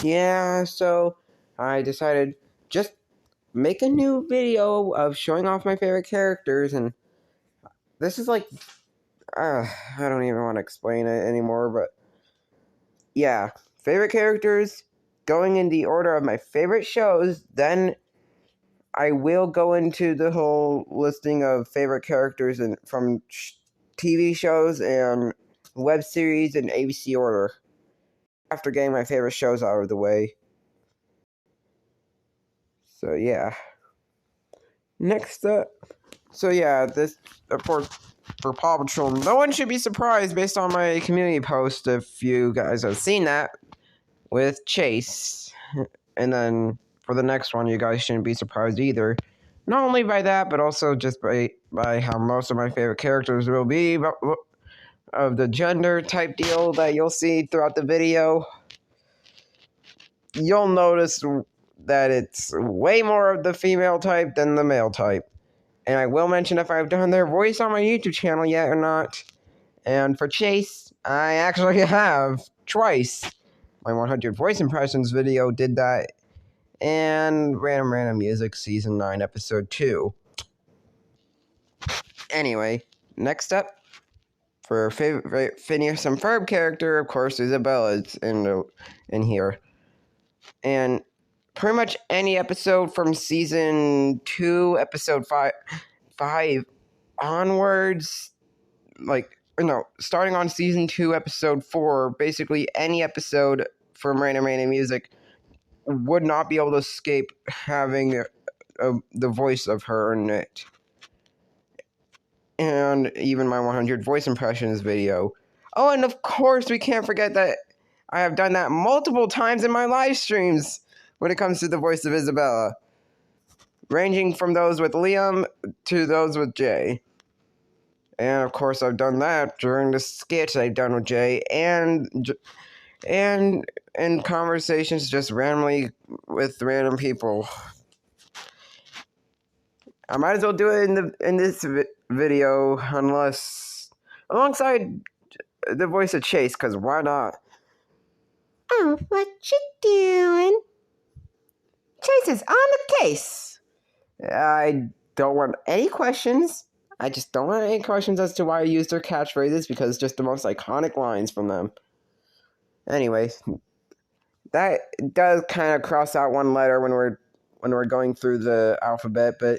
Yeah, so I decided just make a new video of showing off my favorite characters, and this is like, I don't even want to explain it anymore, but yeah, favorite characters, going in the order of my favorite shows, then I will go into the whole listing of favorite characters from TV shows and web series in ABC order, after getting my favorite shows out of the way. So yeah. Next up, so yeah, this for Paw Patrol. No one should be surprised based on my community post if you guys have seen that with Chase. And then for the next one, you guys shouldn't be surprised either. Not only by that, but also just by how most of my favorite characters will be, of the gender type deal that you'll see throughout the video. You'll notice that it's way more of the female type than the male type. And I will mention if I've done their voice on my YouTube channel yet or not. And for Chase, I actually have twice. My 100 voice impressions video did that. And Random Music Season 9, Episode 2. Anyway, next up, for favorite Phineas and Ferb character, of course, Isabella's in here. And pretty much any episode from Season 2, Episode 5 onwards, starting on Season 2, Episode 4, basically any episode from Random Music would not be able to escape having the voice of her in it. And even my 100 voice impressions video. Oh, and of course, we can't forget that I have done that multiple times in my live streams when it comes to the voice of Isabella, ranging from those with Liam to those with Jay. And of course, I've done that during the skits I've done with Jay, and in conversations just randomly with random people. I might as well do it in this video, alongside the voice of Chase, because why not? Oh, what you doing? Chase is on the case. I don't want any questions. I just don't want any questions as to why I used their catchphrases, because it's just the most iconic lines from them. Anyway, that does kind of cross out one letter when we're going through the alphabet, but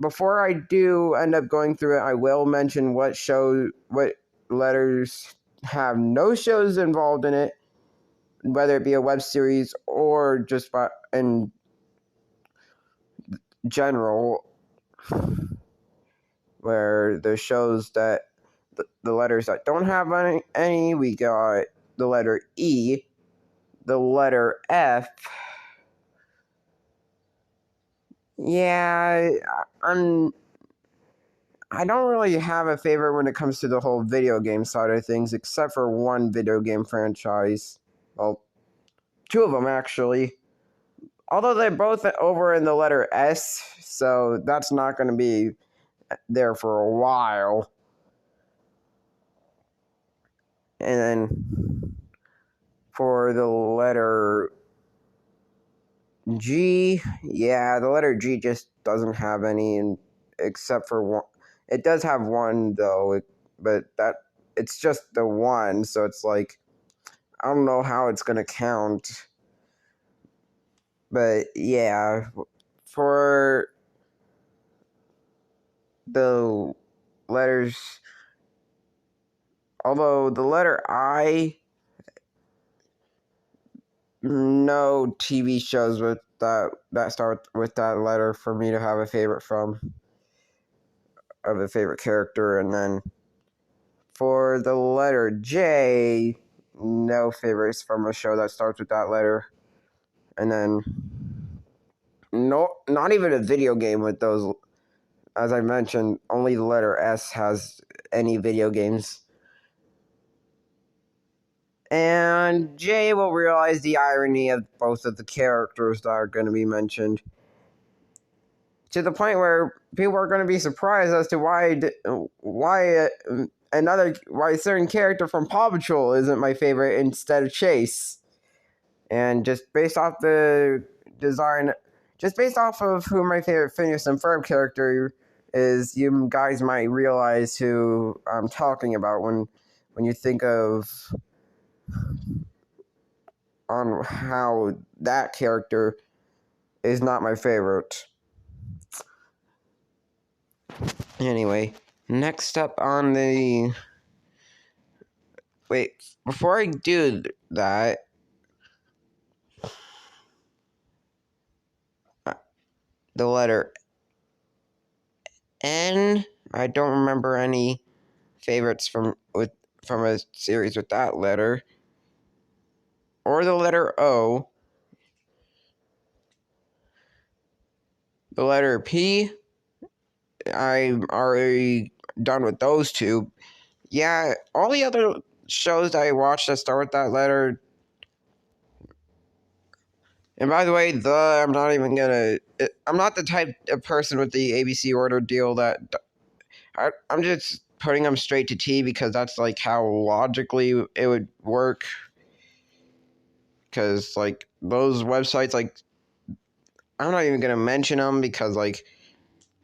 before I do end up going through it, I will mention what letters have no shows involved in it, whether it be a web series or just in general, where the shows that the letters that don't have any, we got the letter E, the letter F. Yeah, I don't really have a favorite when it comes to the whole video game side of things, except for one video game franchise. Well, two of them, actually. Although they're both over in the letter S, so that's not going to be there for a while. And then for the letter G, yeah, the letter G just doesn't have any, except for one. It does have one, though, but it's just the one, so it's like, I don't know how it's going to count. But yeah, for the letters, although the letter I, no TV shows with that start with that letter for me to have a favorite from, of a favorite character. And then for the letter J, no favorites from a show that starts with that letter. And then not even a video game with those. As I mentioned, only the letter S has any video games. And Jay will realize the irony of both of the characters that are going to be mentioned, to the point where people are going to be surprised as to why a certain character from Paw Patrol isn't my favorite instead of Chase. And just based off the design, just based off of who my favorite Phineas and Ferb character is, you guys might realize who I'm talking about when you think of on how that character is not my favorite. Anyway, next up on the... Wait, before I do that, the letter N, I don't remember any favorites from a series with that letter. Or the letter O. The letter P, I'm already done with those two. Yeah, all the other shows that I watched that start with that letter. And by the way, I'm not even gonna. I'm not the type of person with the ABC order deal that. I'm just putting them straight to T because that's like how logically it would work. Because like those websites, like I'm not even gonna mention them because like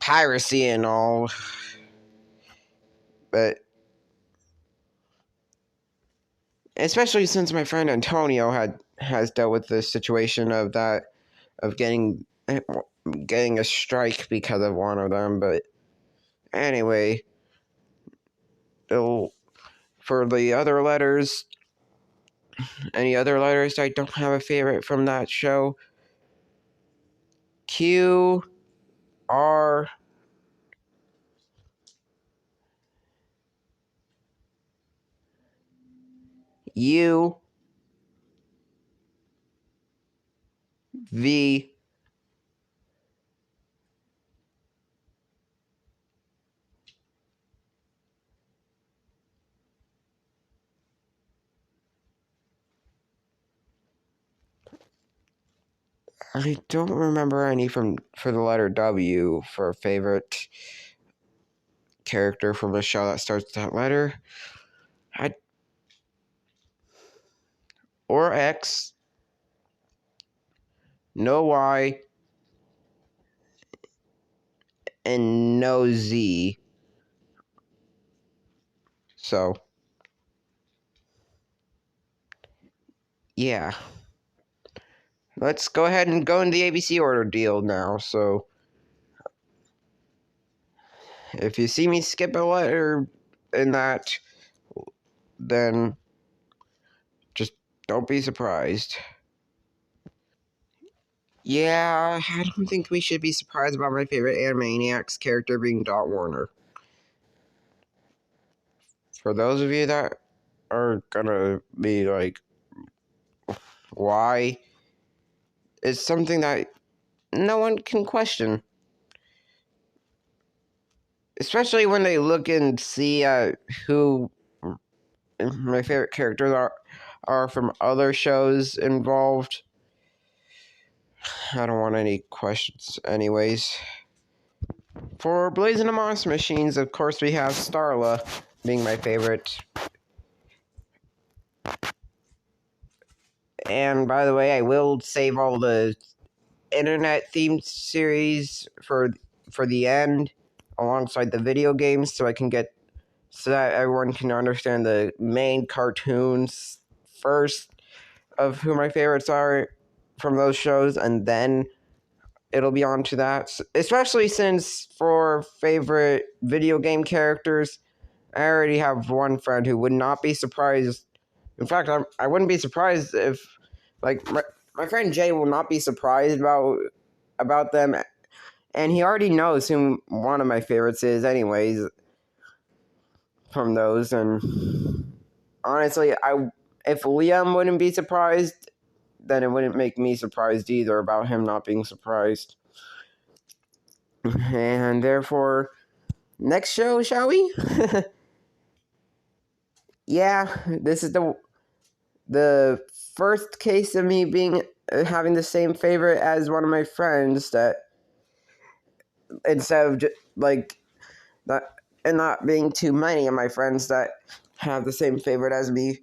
piracy and all. But especially since my friend Antonio has dealt with this situation of getting a strike because of one of them. But anyway, for the other letters, any other letters I don't have a favorite from that show. Q, R, U, V, I don't remember any for the letter W for a favorite character from a show that starts with that letter. Or X, no Y, and no Z. So, yeah. Let's go ahead and go into the ABC order deal now. So, if you see me skip a letter in that, then just don't be surprised. Yeah, I don't think we should be surprised about my favorite Animaniacs character being Dot Warner. For those of you that are gonna be like, why? It's something that no one can question. Especially when they look and see who my favorite characters are from other shows involved. I don't want any questions anyways. For Blazing the Monster Machines, of course, we have Starla being my favorite. And by the way, I will save all the internet themed series for the end alongside the video games so that everyone can understand the main cartoons first of who my favorites are from those shows, and then it'll be on to that. Especially since for favorite video game characters, I already have one friend who would not be surprised. In fact, I wouldn't be surprised if, like, my friend Jay will not be surprised about them, and he already knows who one of my favorites is, anyways, from those. And honestly, if Liam wouldn't be surprised, then it wouldn't make me surprised either about him not being surprised. And therefore, next show, shall we? Yeah, this is the first case of me being having the same favorite as one of my friends, that instead of just, like that, and not being too many of my friends that have the same favorite as me.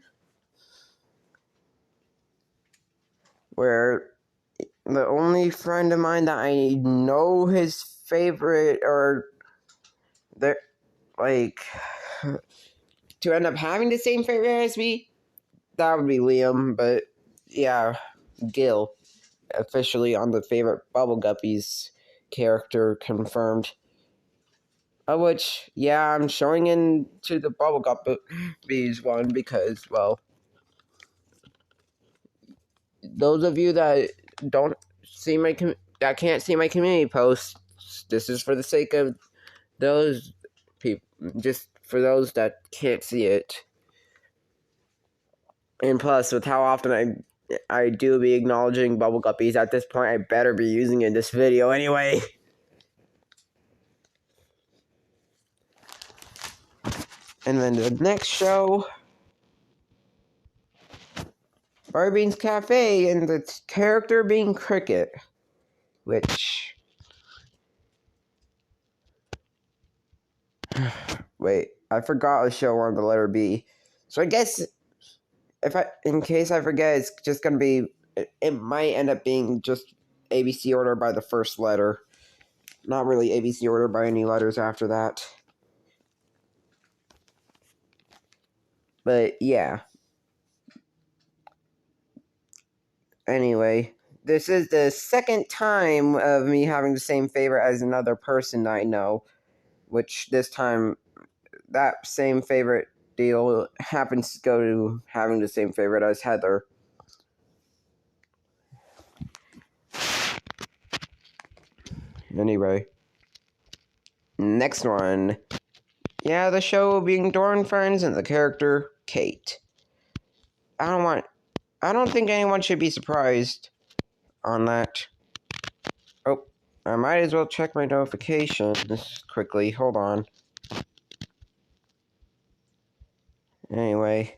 where the only friend of mine that I know his favorite, or they're like to end up having the same favorite as me, that would be Liam. But yeah, Gil officially on the favorite Bubble Guppies character confirmed. Which, yeah, I'm showing into the Bubble Guppies one because, well, those of you that don't see my that can't see my community posts, this is for the sake of those people, just for those that can't see it. And plus, with how often I do be acknowledging Bubble Guppies at this point, I better be using it in this video anyway. And then the next show, Barbean's Cafe, and the character being Cricket, which... Wait, I forgot a show on the letter B. So I guess, in case I forget, it's just gonna be... It might end up being just ABC order by the first letter. Not really ABC order by any letters after that. But yeah. Anyway, this is the second time of me having the same favorite as another person I know. Which this time, that same favorite deal happens to go to having the same favorite as Heather. Anyway. Next one. Yeah, the show being Dora and Friends and the character Kate. I don't think anyone should be surprised on that. Oh, I might as well check my notifications quickly. Hold on. Anyway.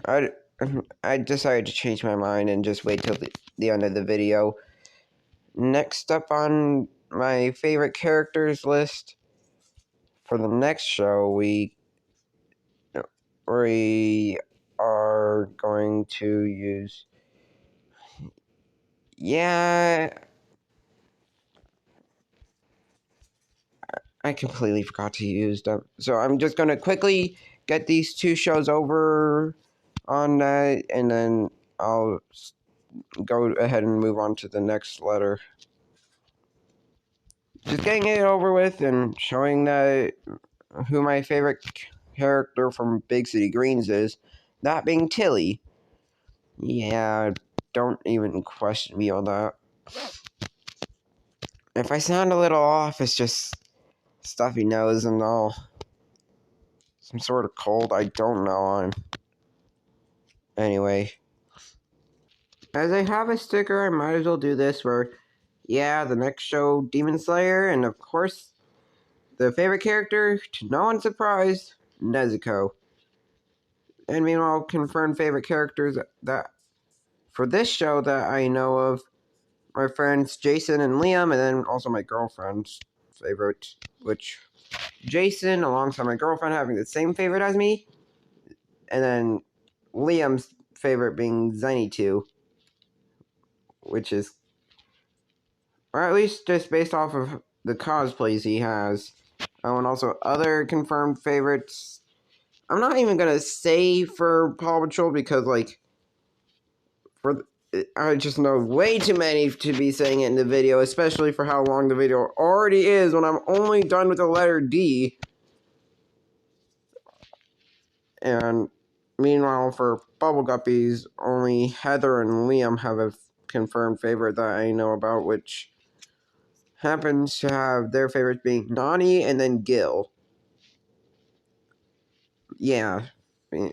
I decided to change my mind and just wait till the end of the video. Next up on my favorite characters list for the next show, we are going to use... Yeah, I completely forgot to use them. So I'm just going to quickly get these two shows over on that, and then I'll go ahead and move on to the next letter. Just getting it over with and showing that who my favorite character from Big City Greens is, that being Tilly. Yeah, don't even question me on that. If I sound a little off, it's just stuffy nose and all. Some sort of cold, I don't know. Anyway. As I have a sticker, I might as well do this where, yeah, the next show, Demon Slayer, and of course, the favorite character, to no one's surprise, Nezuko. And meanwhile, confirmed favorite characters that for this show that I know of, my friends Jason and Liam, and then also my girlfriend's favorite, which Jason, alongside my girlfriend, having the same favorite as me, and then Liam's favorite being Zenny2, which is, or at least just based off of the cosplays he has. Oh, and also other confirmed favorites. I'm not even gonna say for Paw Patrol because, like, I just know way too many to be saying it in the video, especially for how long the video already is when I'm only done with the letter D. And meanwhile, for Bubble Guppies, only Heather and Liam have a confirmed favorite that I know about, which happens to have their favorites being Nani and then Gil. Yeah,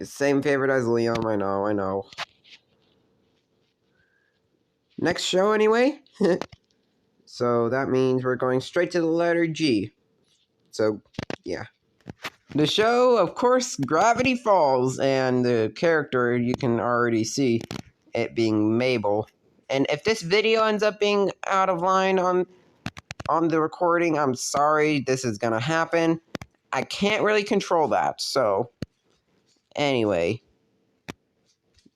same favorite as Liam, I know. Next show, anyway. So that means we're going straight to the letter G. So, yeah. The show, of course, Gravity Falls, and the character you can already see it being Mabel. And if this video ends up being out of line on the recording, I'm sorry, this is gonna happen. I can't really control that. So, anyway,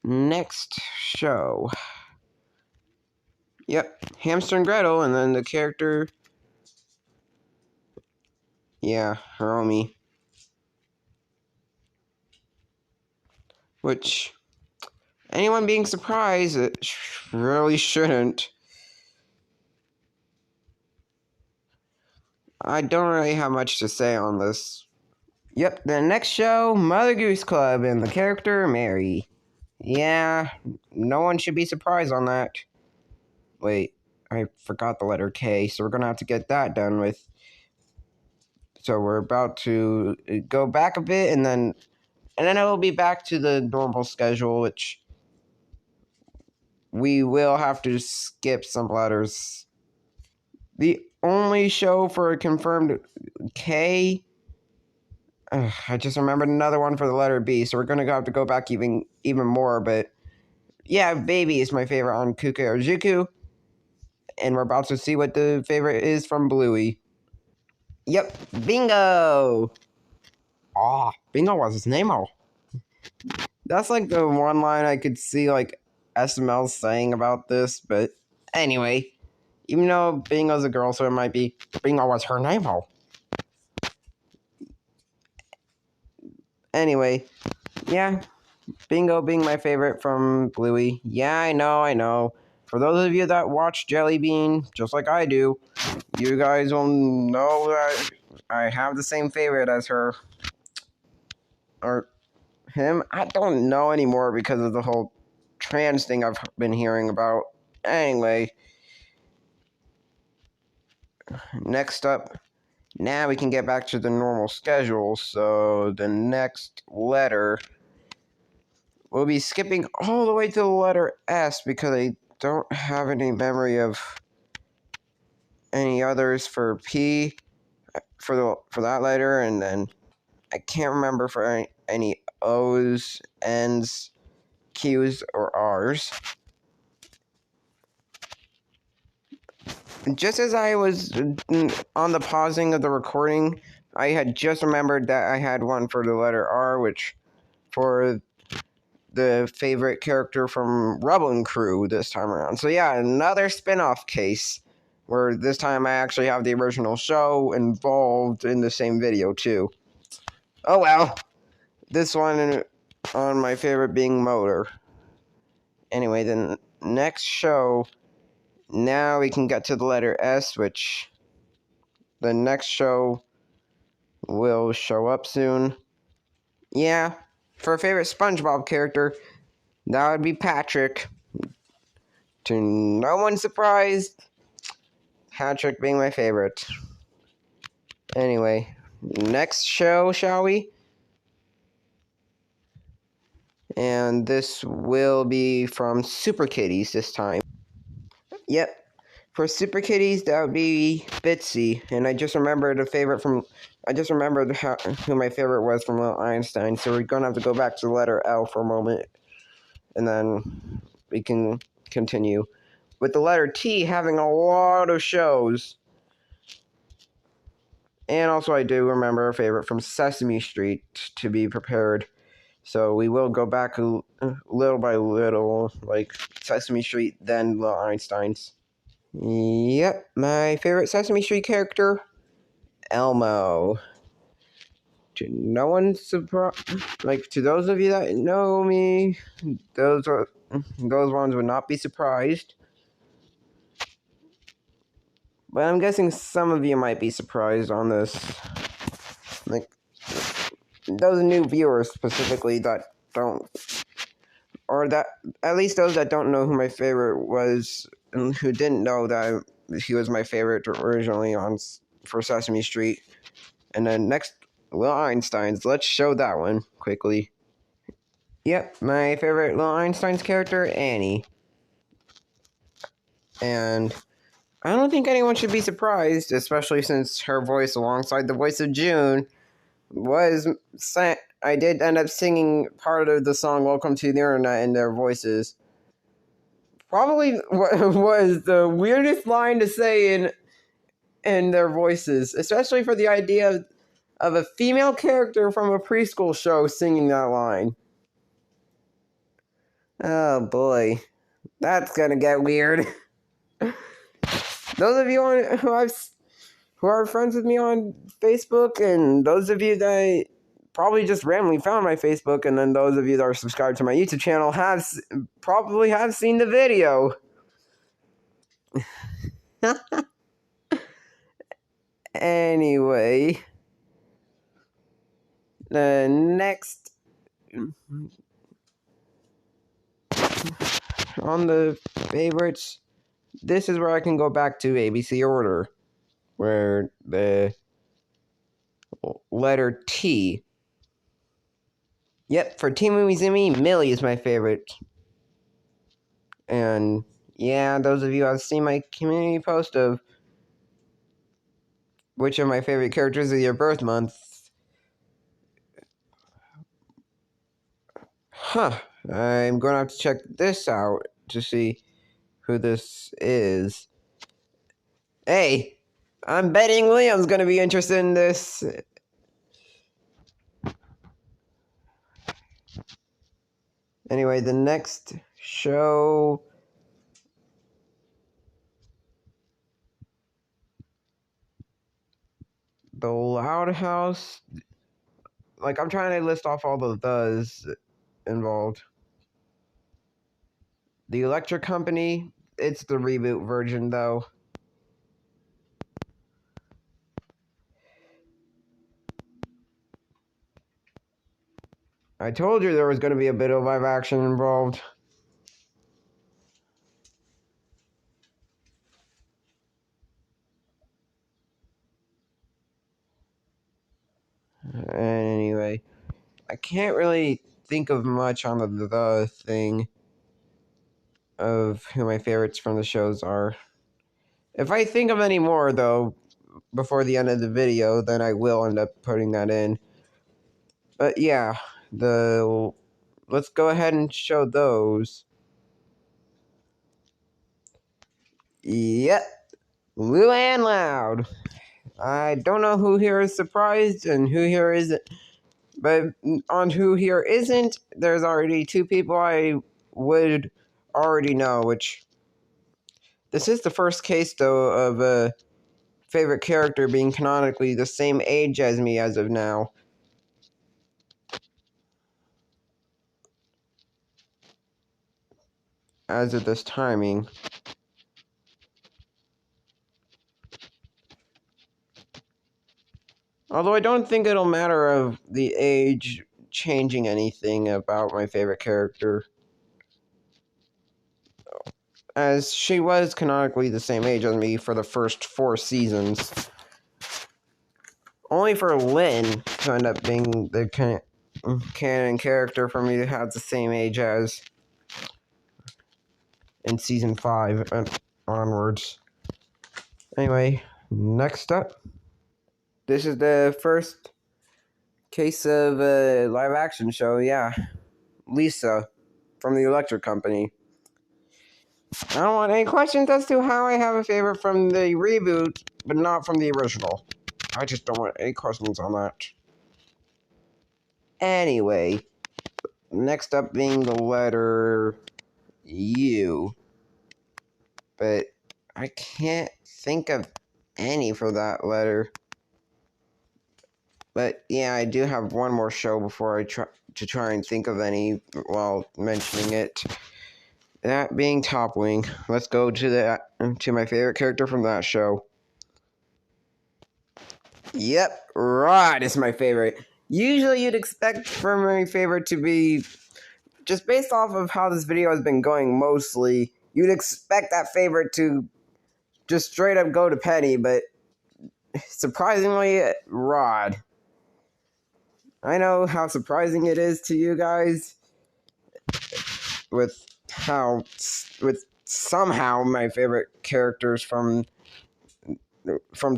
next show. Yep, Hamster and Gretel, and then the character. Yeah, Hiromi. Which, anyone being surprised, it really shouldn't. I don't really have much to say on this. Yep, the next show, Mother Goose Club, and the character Mary. Yeah, no one should be surprised on that. Wait, I forgot the letter K, so we're gonna have to get that done with. So we're about to go back a bit, and then it'll be back to the normal schedule, which we will have to skip some letters. The only show for a confirmed K. I just remembered another one for the letter B, so we're gonna have to go back even more. But yeah, Baby is my favorite on Kuke Ojuku, and we're about to see what the favorite is from Bluey. Yep, bingo! Ah, bingo was his name. Oh, that's like the one line I could see like SML saying about this. But anyway, even though Bingo's a girl, so it might be Bingo was her name. Oh, anyway, yeah. Bingo being my favorite from Bluey. Yeah, I know. For those of you that watch Jelly Bean, just like I do, you guys will know that I have the same favorite as her. Or him. I don't know anymore because of the whole trans thing I've been hearing about. Anyway, next up, now we can get back to the normal schedule. So the next letter, we'll be skipping all the way to the letter S because I don't have any memory of any others for P for that letter, and then I can't remember for any O's, N's, Q's, or R's. Just as I was on the pausing of the recording, I had just remembered that I had one for the letter R, which for the favorite character from Rubble and Crew this time around. So yeah, another spin-off case where this time I actually have the original show involved in the same video too. Oh well, this one on my favorite being Motor. Anyway, the next show, now we can get to the letter S, which the next show will show up soon. Yeah, for a favorite SpongeBob character, that would be Patrick. To no one's surprise, Patrick being my favorite. Anyway, next show, shall we? And this will be from Super Kitties this time. Yep. For Super Kitties, that would be Bitsy. And I just remembered who my favorite was from Little Einstein. So we're gonna have to go back to the letter L for a moment, and then we can continue with the letter T having a lot of shows. And also, I do remember a favorite from Sesame Street to be prepared. So we will go back little by little, like Sesame Street, then Little Einsteins. Yep, my favorite Sesame Street character, Elmo. To no one's surprise, like to those of you that know me, those ones would not be surprised. But I'm guessing some of you might be surprised on this. Like those new viewers specifically that don't, or that at least those that don't know who my favorite was and who didn't know that he was my favorite originally for Sesame Street. And then next, Little Einsteins. Let's show that one quickly. Yep, my favorite Little Einsteins character, Annie. And I don't think anyone should be surprised, especially since her voice alongside the voice of June was sent. I did end up singing part of the song Welcome to the Internet in their voices. Probably was the weirdest line to say in their voices, especially for the idea of a female character from a preschool show singing that line. Oh boy, that's gonna get weird. Those of you who are friends with me on Facebook, and those of you that probably just randomly found my Facebook, and then those of you that are subscribed to my YouTube channel probably have seen the video. Anyway, the next on the favorites, this is where I can go back to ABC order, where the letter T. Yep, for Team Umizoomi, Millie is my favorite. And yeah, those of you who have seen my community post of which are my favorite characters of your birth month. Huh. I'm going to have to check this out to see who this is. Hey, I'm betting Liam's going to be interested in this. Anyway, the next show... The Loud House... Like, I'm trying to list off all the thes involved. The Electric Company, it's the reboot version, though. I told you there was going to be a bit of live action involved. Anyway, I can't really think of much on the thing of who my favorites from the shows are. If I think of any more, though, before the end of the video, then I will end up putting that in. But yeah, let's go ahead and show those. Yep, Luann Loud. I don't know who here is surprised and who here isn't. But on who here isn't, there's already two people I would already know, which... This is the first case, though, of a favorite character being canonically the same age as me as of now. As of this timing. Although I don't think it'll matter of the age changing anything about my favorite character. As she was canonically the same age as me for the first 4 seasons. Only for Lynn to end up being the canon character for me to have the same age as in season 5 and onwards. Anyway, next up. This is the first case of a live action show, yeah. Lisa from the Electric Company. I don't want any questions as to how I have a favorite from the reboot, but not from the original. I just don't want any questions on that. Anyway, next up being the letter U. But I can't think of any for that letter. But yeah, I do have one more show before I try and think of any while mentioning it. That being Top Wing. Let's go to my favorite character from that show. Yep, Rod is my favorite. Usually you'd expect for my favorite to be, just based off of how this video has been going mostly, you'd expect that favorite to just straight up go to Penny, but surprisingly, Rod. I know how surprising it is to you guys with somehow my favorite characters from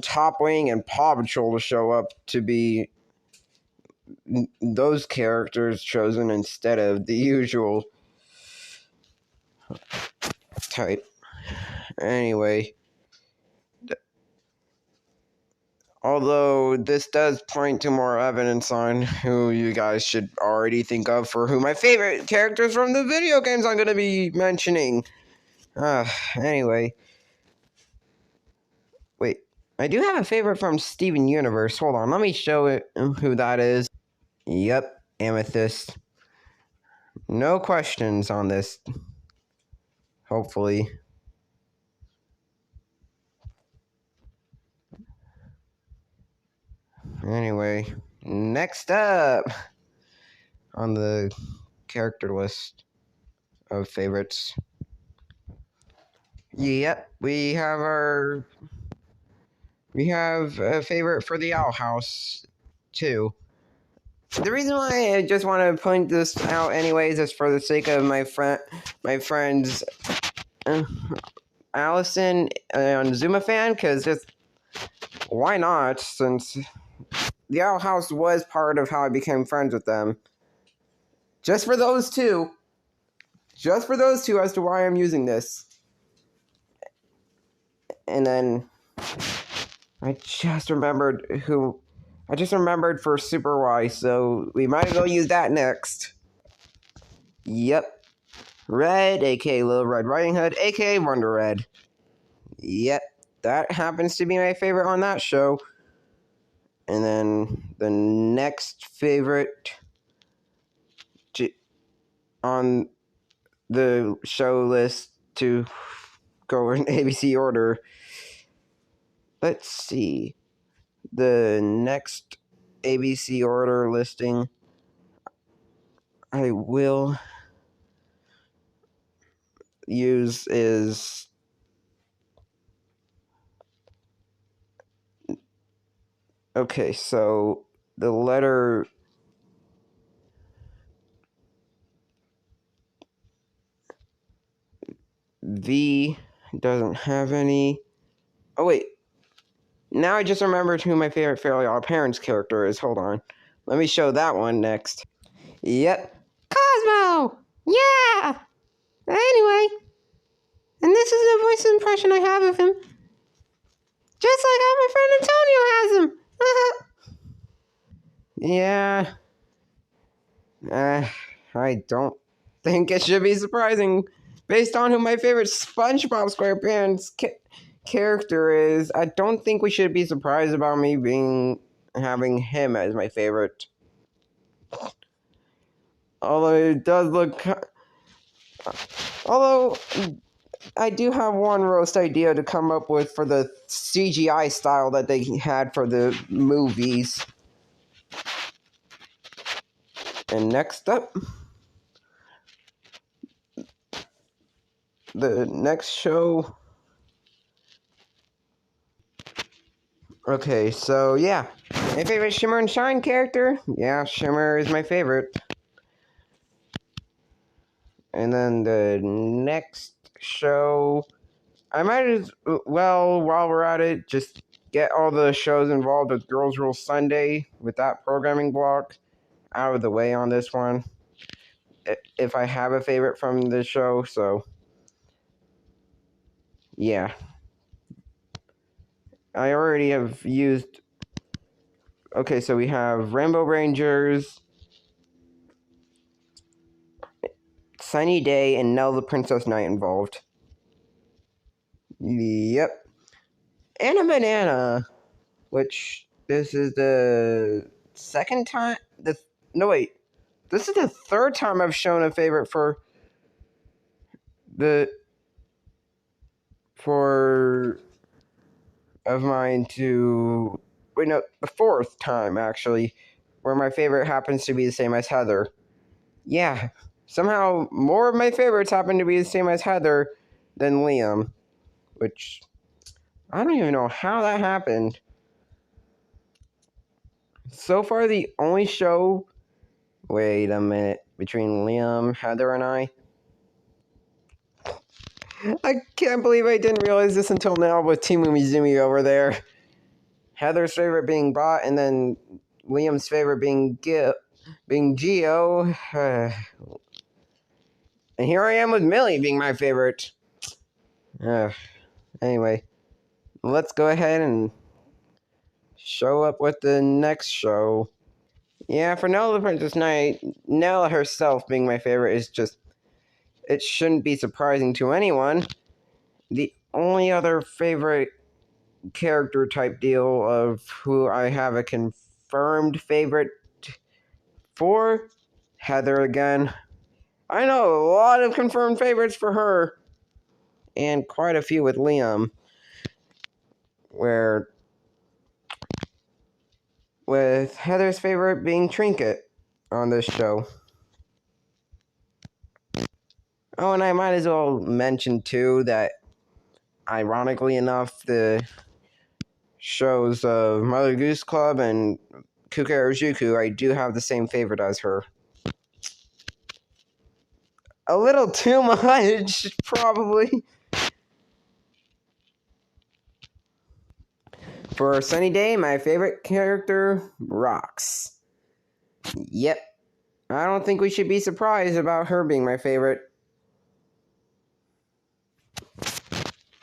Top Wing and Paw Patrol to show up to be those characters chosen instead of the usual type. Anyway, Although this does point to more evidence on who you guys should already think of for who my favorite characters from the video games I'm going to be mentioning. Anyway. Wait, I do have a favorite from Steven Universe. Hold on, let me show it who that is. Yep, Amethyst. No questions on this. Hopefully. Anyway, next up on the character list of favorites. Yep, we have a favorite for the Owl House too. The reason why I just want to point this out anyways is for the sake of my friends Allison and Zuma fan, because just why not, since the Owl House was part of how I became friends with them. Just for those two as to why I'm using this. And then I just remembered for Super Y, so we might as well use that next. Yep. Red, aka Little Red Riding Hood, aka Wonder Red. Yep. That happens to be my favorite on that show. And then the next favorite on the show list to go in ABC order. Let's see. The next ABC order listing I will use is okay, so the letter V doesn't have any. Oh, wait. Now I just remembered who my favorite Fairly Odd Parents character is. Hold on. Let me show that one next. Yep. Cosmo! Yeah! Anyway, and this is the voice impression I have of him. Just like how my friend Antonio has him. Yeah. I don't think it should be surprising. Based on who my favorite SpongeBob SquarePants character is, I don't think we should be surprised about me having him as my favorite. Although it does look... Although I do have one roast idea to come up with for the CGI style that they had for the movies. And next up, the next show. Okay, so yeah, my favorite Shimmer and Shine character. Yeah, Shimmer is my favorite. And then the next show, I might as well, while we're at it, just get all the shows involved with Girls Rule Sunday with that programming block out of the way on this one. If I have a favorite from the show, so yeah. I already have used... Okay, so we have Rainbow Rangers, Sunny Day, and Nell the Princess Knight involved. Yep. And a banana, which this is the second time... No, wait. This is the third time I've shown a favorite for of mine to... Wait, no, the fourth time, actually, where my favorite happens to be the same as Heather. Yeah, somehow more of my favorites happen to be the same as Heather than Liam, which I don't even know how that happened. So far, the only show... Wait a minute. Between Liam, Heather, and I can't believe I didn't realize this until now with Team Umizumi over there. Heather's favorite being Bot, and then Liam's favorite being Geo. And here I am with Millie being my favorite. Anyway, let's go ahead and show up with the next show. Yeah, for Nella the Princess Knight, Nella herself being my favorite is just, it shouldn't be surprising to anyone. The only other favorite character type deal of who I have a confirmed favorite for, Heather again. I know a lot of confirmed favorites for her, and quite a few with Liam, where with Heather's favorite being Trinket on this show. Oh, and I might as well mention too that, ironically enough, the shows of Mother Goose Club and Kukarajuku, I do have the same favorite as her. A little too much, probably. For Sunny Day, my favorite character, Rox. Yep. I don't think we should be surprised about her being my favorite.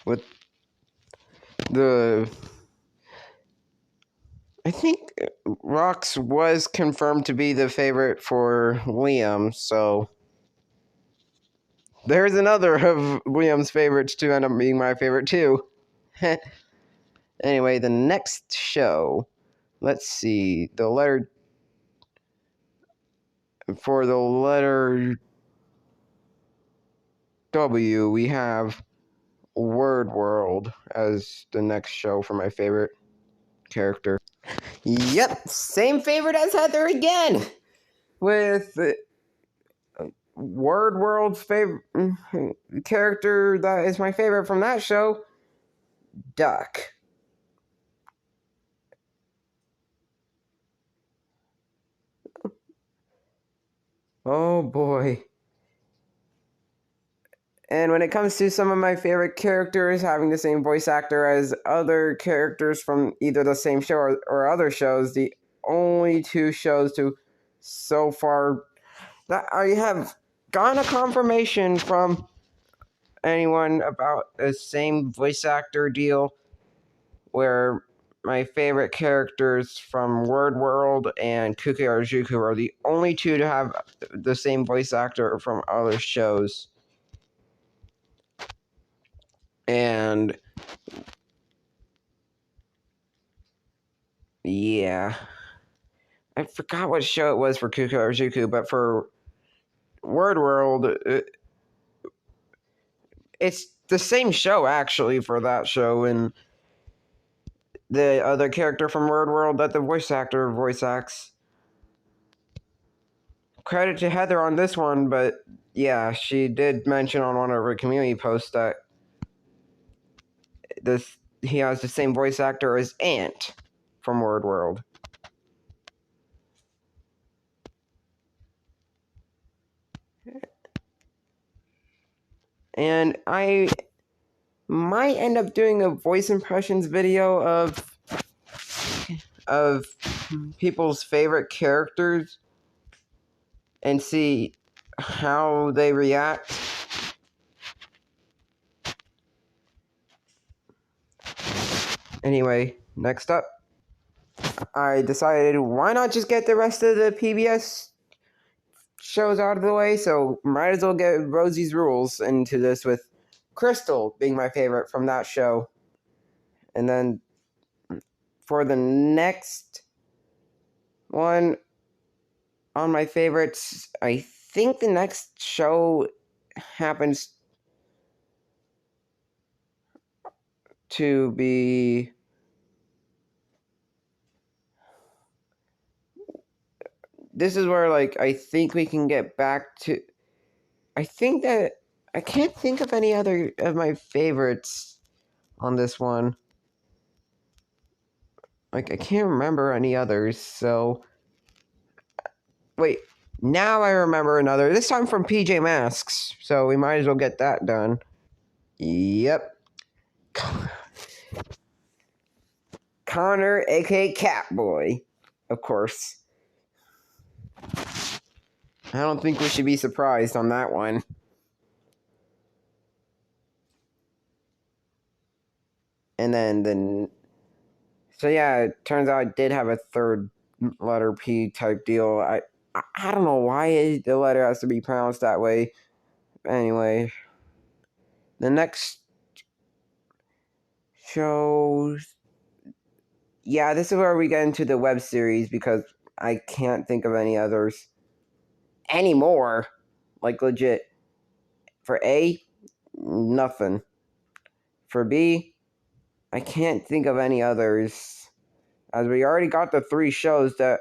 With the... I think Rox was confirmed to be the favorite for Liam, so... There's another of Liam's favorites to end up being my favorite too. Anyway, the next show. Let's see. The letter... For the letter W, we have Word World as the next show for my favorite character. Yep, same favorite as Heather again! With Word World's favorite character that is my favorite from that show, Duck. Oh boy. And when it comes to some of my favorite characters having the same voice actor as other characters from either the same show or other shows, the only two shows to so far that I have gotten a confirmation from anyone about the same voice actor deal, where my favorite characters from Word World and Kukarajuku are the only two to have the same voice actor from other shows. And yeah, I forgot what show it was for Kukarajuku, but for Word World, it's the same show actually for that show, and the other character from Word World that the voice actor voice acts. Credit to Heather on this one, but yeah, she did mention on one of her community posts that he has the same voice actor as Ant from Word World. And I might end up doing a voice impressions video of people's favorite characters and see how they react. Anyway, next up, I decided why not just get the rest of the PBS shows out of the way, so might as well get Rosie's Rules into this, with Crystal being my favorite from that show. And then for the next one on my favorites, I think the next show happens to be... This is where, like, I think we can get back to... I think that... I can't think of any other of my favorites on this one. Like, I can't remember any others, so... Wait, now I remember another. This time from PJ Masks, so we might as well get that done. Yep. Connor, aka Catboy, of course. I don't think we should be surprised on that one. And then the So yeah, it turns out I did have a third letter P type deal. I don't know why the letter has to be pronounced that way. Anyway, the next show. Yeah, this is where we get into the web series because I can't think of any others anymore. Like legit. For A, nothing. For B, I can't think of any others. As we already got the three shows that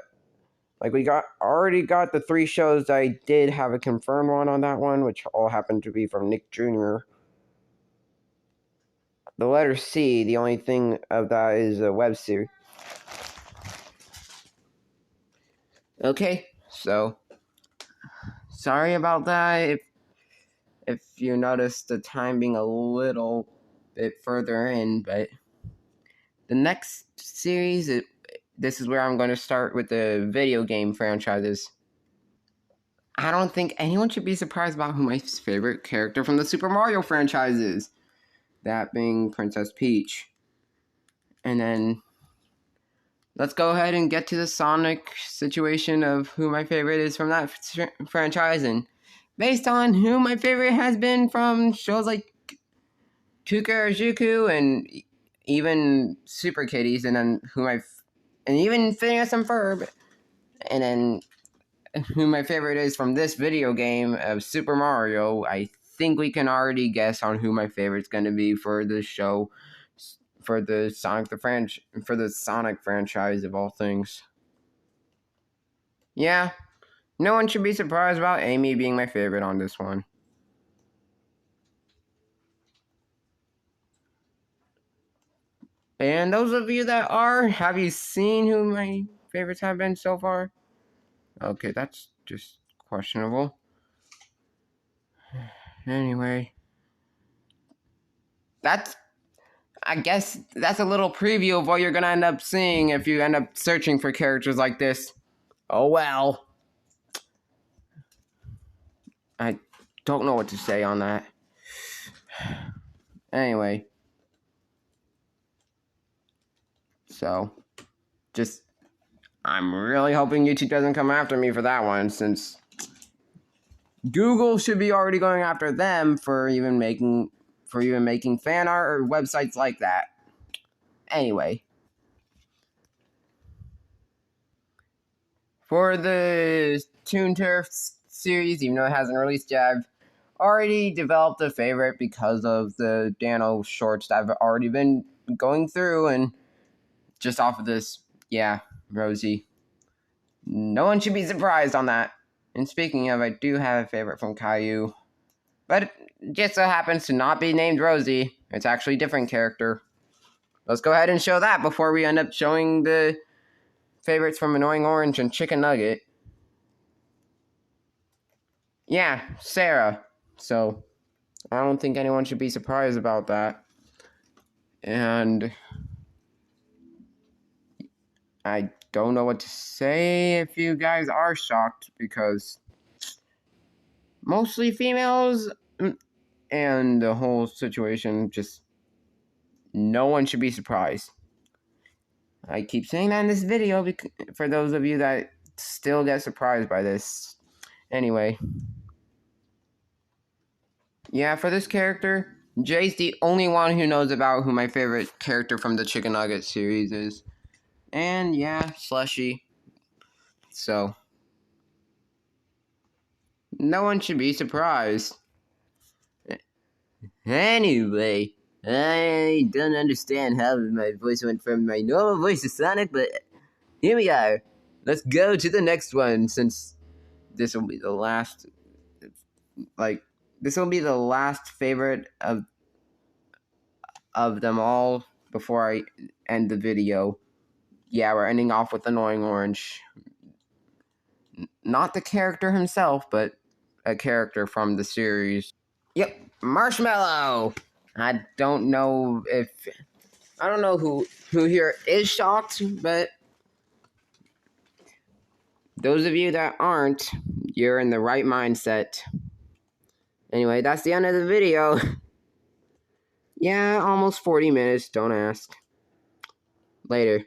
already got the three shows that I did have a confirmed one on that one, which all happened to be from Nick Jr. The letter C, the only thing of that is a web series. Okay, so sorry about that. If you notice the time being a little bit further in, but the next series, this is where I'm going to start with the video game franchises. I don't think anyone should be surprised about who my favorite character from the Super Mario franchise is. That being Princess Peach. And then let's go ahead and get to the Sonic situation of who my favorite is from that franchise. And based on who my favorite has been from shows like Kukarajuku and even Super Kitties, and then and even Phineas and Ferb, and then who my favorite is from this video game of Super Mario, I think we can already guess on who my favorite's going to be for the show, for the Sonic franchise of all things. Yeah, no one should be surprised about Amy being my favorite on this one. And those of you that are, have you seen who my favorites have been so far? Okay, that's just questionable. Anyway, I guess that's a little preview of what you're gonna end up seeing if you end up searching for characters like this. Oh well. I don't know what to say on that. Anyway. So, I'm really hoping YouTube doesn't come after me for that one, since Google should be already going after them for even making fan art or websites like that. Anyway. For the Toon Turf series, even though it hasn't released yet, I've already developed a favorite because of the Dano shorts that I've already been going through, and just off of this, yeah, Rosie. No one should be surprised on that. And speaking of, I do have a favorite from Caillou, but it just so happens to not be named Rosie. It's actually a different character. Let's go ahead and show that before we end up showing the favorites from Annoying Orange and Chicken Nugget. Yeah, Sarah. So, I don't think anyone should be surprised about that. And I don't know what to say if you guys are shocked, because mostly females and the whole situation, just no one should be surprised. I keep saying that in this video for those of you that still get surprised by this. Anyway. Yeah, for this character, Jay's the only one who knows about who my favorite character from the Chicken Nugget series is. And yeah, Slushy. So, no one should be surprised. Anyway, I don't understand how my voice went from my normal voice to Sonic, but here we are. Let's go to the next one, since this will be the last, this will be the last favorite of them all before I end the video. Yeah, we're ending off with Annoying Orange. Not the character himself, but a character from the series. Yep, Marshmallow! I don't know who here is shocked, but those of you that aren't, you're in the right mindset. Anyway, that's the end of the video. Yeah, almost 40 minutes, don't ask. Later.